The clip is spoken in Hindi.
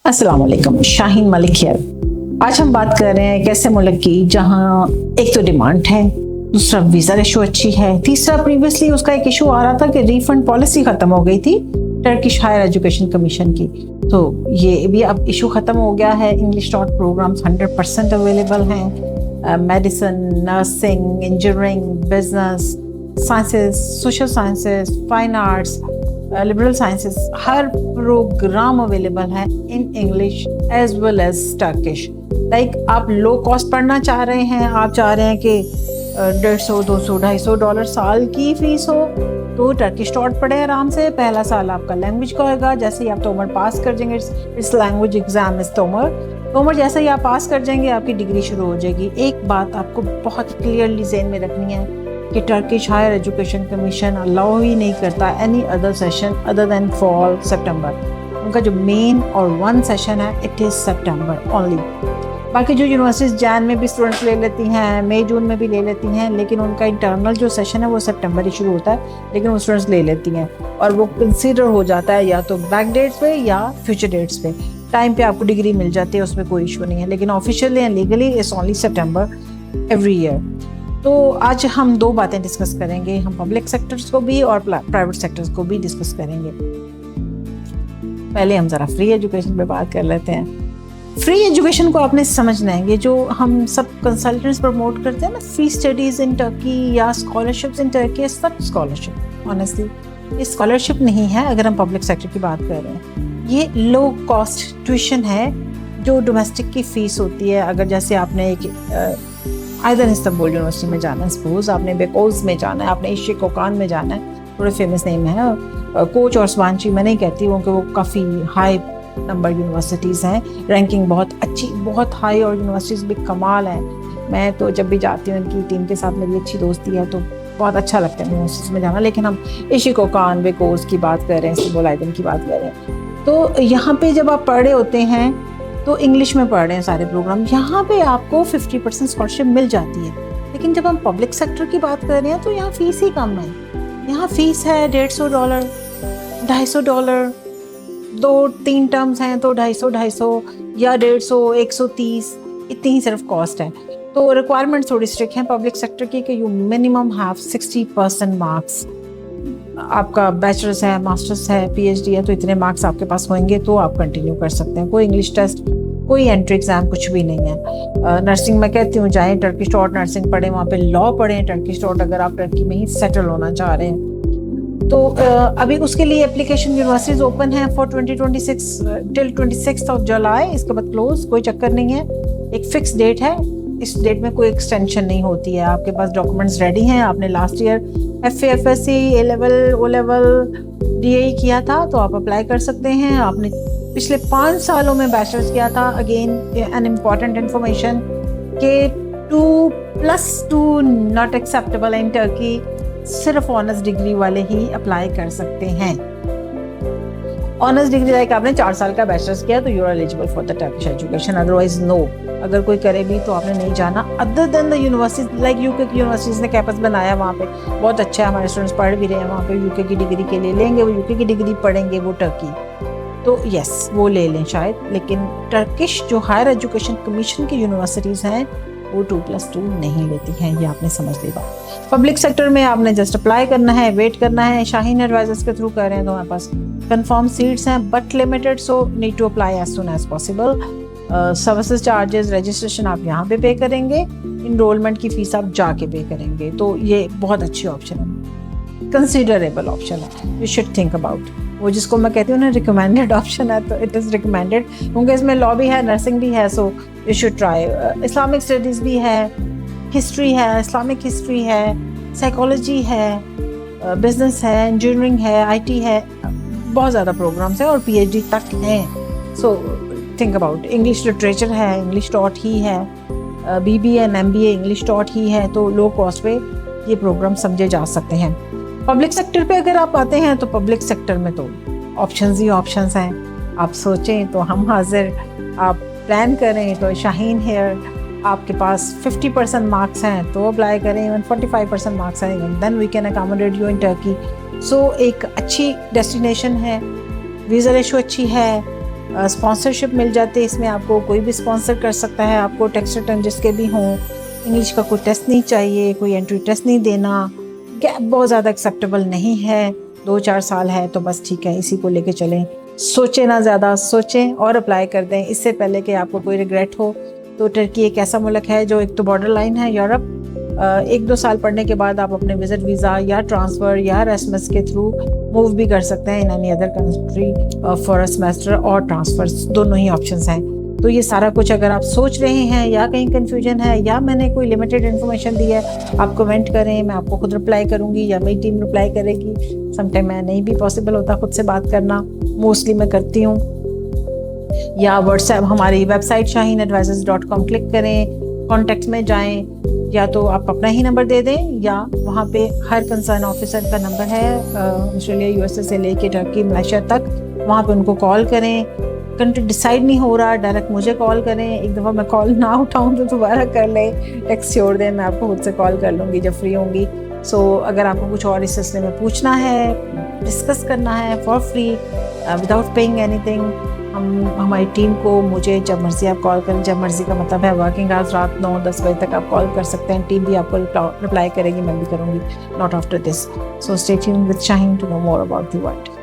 अस्सलाम वालेकुम, शाहीन मलिक हियर। आज हम बात कर रहे हैं एक ऐसे मुल्क की जहां एक तो डिमांड है, दूसरा वीज़ा रेशो अच्छी है, तीसरा प्रीवियसली उसका एक इशू आ रहा था कि रिफंड पॉलिसी ख़त्म हो गई थी टर्किश हायर एजुकेशन कमीशन की। तो ये भी अब इशू ख़त्म हो गया है। इंग्लिश टॉट प्रोग्राम्स 100% अवेलेबल हैं। Medicine, nursing, engineering, business, sciences, social sciences, fine arts, liberal sciences, हर प्रोग्राम अवेलेबल है in English as well as Turkish. Like आप लो कॉस्ट पढ़ना चाह रहे हैं, आप चाह रहे हैं कि 150, 200, $250 साल की फ़ीस हो तो टर्किश टॉट पढ़े आराम से। पहला साल आपका लैंग्वेज का होगा, जैसे ही आप तोमर पास कर जाएंगे, इस लैंग्वेज एग्जाम इस तोमर जैसे ही आप पास कर जाएंगे आपकी डिग्री शुरू हो जाएगी। एक बात आपको बहुत क्लियरली ज़हन में रखनी है कि Turkish higher education commission allow ही नहीं करता any other session other than fall सितंबर। उनका जो मेन और वन सेशन है इट इज़ सितंबर ओनली। बाकी जो यूनिवर्सिटीज़ जैन में भी स्टूडेंट्स ले लेती हैं, मई जून में भी ले लेती हैं, लेकिन उनका इंटरनल जो सेशन है वो सितंबर ही शुरू होता है, लेकिन वो स्टूडेंट्स ले लेती हैं और वो कंसिडर हो जाता है या तो बैक डेट्स पे या फ्यूचर डेट्स पे। टाइम पे आपको डिग्री मिल जाती है, उसमें कोई इशू नहीं है, लेकिन officially and legally it's only September every year. तो आज हम दो बातें डिस्कस करेंगे, हम पब्लिक सेक्टर्स को भी और प्राइवेट सेक्टर्स को भी डिस्कस करेंगे। पहले हम ज़रा फ्री एजुकेशन पे बात कर लेते हैं। फ्री एजुकेशन को आपने समझना है, ये जो हम सब कंसल्टेंट्स प्रमोट करते हैं ना, फ्री स्टडीज़ इन टर्की या स्कॉलरशिप्स इन टर्की, सब स्कॉलरशिप ऑनेस्टली ये स्कॉलरशिप नहीं है। अगर हम पब्लिक सेक्टर की बात कर रहे हैं, ये लो कॉस्ट ट्यूशन है जो डोमेस्टिक की फ़ीस होती है। अगर जैसे आपने एक आइदर इस्तांबुल यूनिवर्सिटी में जाना है, सपोज आपने बेकोज में जाना है, आपने इश्क कोकान में जाना है, थोड़े फेमस नेम है, कोच और स्वांची मैं नहीं कहती हूँ कि वो काफ़ी हाई नंबर यूनिवर्सिटीज़ हैं, रैंकिंग बहुत अच्छी, बहुत हाई, और यूनिवर्सिटीज़ भी कमाल हैं। मैं तो जब भी जाती हूँ इनकी टीम के साथ मेरी अच्छी दोस्ती है तो बहुत अच्छा लगता है यूनिवर्सिटीज़ में जाना। लेकिन हम इश्क कोकान, बेकोज की बात कर रहे हैं, इस्तांबुल आइदन की बात कर रहे हैं, तो यहाँ पे जब आप पढ़ रहे होते हैं तो इंग्लिश में पढ़ रहे हैं सारे प्रोग्राम, यहाँ पे आपको 50% स्कॉलरशिप मिल जाती है। लेकिन जब हम पब्लिक सेक्टर की बात कर रहे हैं तो यहाँ फ़ीस ही कम है। यहाँ फ़ीस है $150, $250, 2-3 टर्म्स हैं तो 250 या 150, 130, इतनी ही सिर्फ कॉस्ट है। तो रिक्वायरमेंट थोड़ी स्ट्रिक्ट हैं पब्लिक सेक्टर की कि यू मिनिमम हैव 60% मार्क्स। आपका बैचलर्स है, मास्टर्स है, पीएचडी है, तो इतने मार्क्स आपके पास होंगे तो आप कंटिन्यू कर सकते हैं। कोई इंग्लिश टेस्ट, कोई एंट्री एग्जाम, कुछ भी नहीं है। नर्सिंग मैं कहती हूँ जाएं टर्किश टॉट नर्सिंग पढ़ें, वहाँ पे लॉ पढ़ें टर्किश टॉट, अगर आप टर्की में ही सेटल होना चाह रहे हैं। तो अभी उसके लिए एप्लीकेशन यूनिवर्सिटीज ओपन है फॉर 2026 टिल 26 जुलाई। इसके बाद क्लोज, कोई चक्कर नहीं है, एक फिक्स डेट है, इस डेट में कोई एक्सटेंशन नहीं होती है। आपके पास डॉक्यूमेंट्स रेडी हैं, आपने last year FA, FSC, A level, O level, DAE किया था तो आप अप्लाई कर सकते हैं। आपने पिछले 5 सालों में बैचलर्स किया था, अगेन एन इम्पॉर्टेंट इन्फॉर्मेशन के 2+2 नॉट एक्सेप्टेबल इन टर्की, सिर्फ ऑनर्स डिग्री वाले ही अप्लाई कर सकते हैं। ऑनर्स डिग्री लाइक आपने 4 साल का बैचलर्स किया तो you are eligible for the Turkish education, otherwise no. अगर कोई करे भी तो आपने नहीं जाना, other than the university like UK की यूनिवर्सिटीज़ ने कैंपस बनाया वहाँ पे, बहुत अच्छा है, हमारे स्टूडेंट्स पढ़ भी रहे हैं वहाँ पे। यूके की डिग्री के लिए लेंगे, वो यूके की डिग्री पढ़ेंगे, वो टर्की, तो यस वो ले लें शायद। लेकिन टर्किश जो हायर एजुकेशन कमीशन की यूनिवर्सिटीज़ हैं वो 2+2 नहीं लेती हैं, ये आपने समझ ली बात। पब्लिक सेक्टर में आपने जस्ट अप्लाई करना है, वेट करना है। शाहीन एडवाइजर्स के थ्रू कर रहे हैं तो हमारे पास कंफर्म सीट्स हैं but limited, so need to apply as soon as possible. Services charges, registration आप यहाँ पे करेंगे, इनरोलमेंट की फ़ीस आप जाके पे करेंगे, तो ये बहुत अच्छी ऑप्शन है, कंसिडरेबल ऑप्शन है, यू शुड थिंक अबाउट। वो जिसको मैं कहती हूँ ना रिकमेंडेड ऑप्शन है, तो इट इज़ रिकमेंडेड क्योंकि इसमें लॉ भी है, नर्सिंग भी है, so you should try. Islamic studies भी है, हिस्ट्री है, इस्लामिक हिस्ट्री है, साइकोलॉजी है, बिजनेस है, इंजीनियरिंग है, IT है, बहुत ज़्यादा प्रोग्राम्स हैं और PhD तक हैं। So think about. English literature है, इंग्लिश टॉट ही है, BBA and MBA English taught ही है, तो लो कॉस्ट पे ये प्रोग्राम समझे जा सकते हैं। पब्लिक सेक्टर पे अगर आप आते हैं तो पब्लिक सेक्टर में तो ऑप्शंस ही ऑप्शंस हैं। आप सोचें तो हम हाजिर, आप प्लान करें तो शाहीन हेयर, आपके पास 50% मार्क्स हैं तो अप्लाई करें, इवन 45% मार्क्स हैं, then we can accommodate you in Turkey. So एक अच्छी डेस्टिनेशन है, वीज़ा रेशो अच्छी है, स्पॉन्सरशिप मिल जाती है, इसमें आपको कोई भी स्पॉन्सर कर सकता है, आपको टैक्स रिटर्न जिसके भी हों, इंग्लिश का कोई टेस्ट नहीं चाहिए, कोई एंट्री टेस्ट नहीं देना, गैप बहुत ज़्यादा एक्सेप्टेबल नहीं है, 2-4 साल है तो बस ठीक है, इसी को लेके चलें। सोचें ना ज़्यादा, सोचें और अप्लाई कर दें इससे पहले कि आपको कोई रिग्रेट हो। तो टर्की एक ऐसा मुल्क है जो एक तो बॉर्डर लाइन है यूरोप, 1-2 साल पढ़ने के बाद आप अपने विजिट वीज़ा या ट्रांसफ़र या एरास्मस के थ्रू मूव भी कर सकते हैं in any other country for a semester और ट्रांसफ़र, दोनों ही ऑप्शंस हैं। तो ये सारा कुछ अगर आप सोच रहे हैं या कहीं कन्फ्यूजन है या मैंने कोई लिमिटेड इन्फॉर्मेशन दी है, आप कमेंट करें, मैं आपको खुद रिप्लाई करूँगी या मेरी टीम रिप्लाई करेगी। समटाइम मैं नहीं भी पॉसिबल होता खुद से बात करना, मोस्टली मैं करती हूँ। या व्हाट्सएप, हमारी वेबसाइट shaheenadvisors.com क्लिक करें, कॉन्टेक्ट में जाएं, या तो आप अपना ही नंबर दे दें या वहाँ पे हर कंसर्न ऑफिसर का नंबर है ऑस्ट्रेलिया, यूएसए से लेके टर्की, मलेशिया तक, वहाँ पे उनको कॉल करें। कंट्री डिसाइड नहीं हो रहा, डायरेक्ट मुझे कॉल करें, एक दफ़ा मैं कॉल ना उठाऊँ तो दोबारा कर लें, टेक्स्ट छोड़ दें, मैं आपको खुद से कॉल कर लूँगी जब फ्री होंगी। सो अगर आपको कुछ और इस सिलसिले में पूछना है, डिस्कस करना है for free without paying anything, हमारी टीम को, मुझे जब मर्ज़ी आप कॉल करें, जब मर्ज़ी का मतलब है वर्किंग आवर्स रात 9-10 बजे तक आप कॉल कर सकते हैं, टीम भी आपको रिप्लाई करेगी, मैं भी करूँगी, not after this. So stay tuned with Shaheen to know more about the world.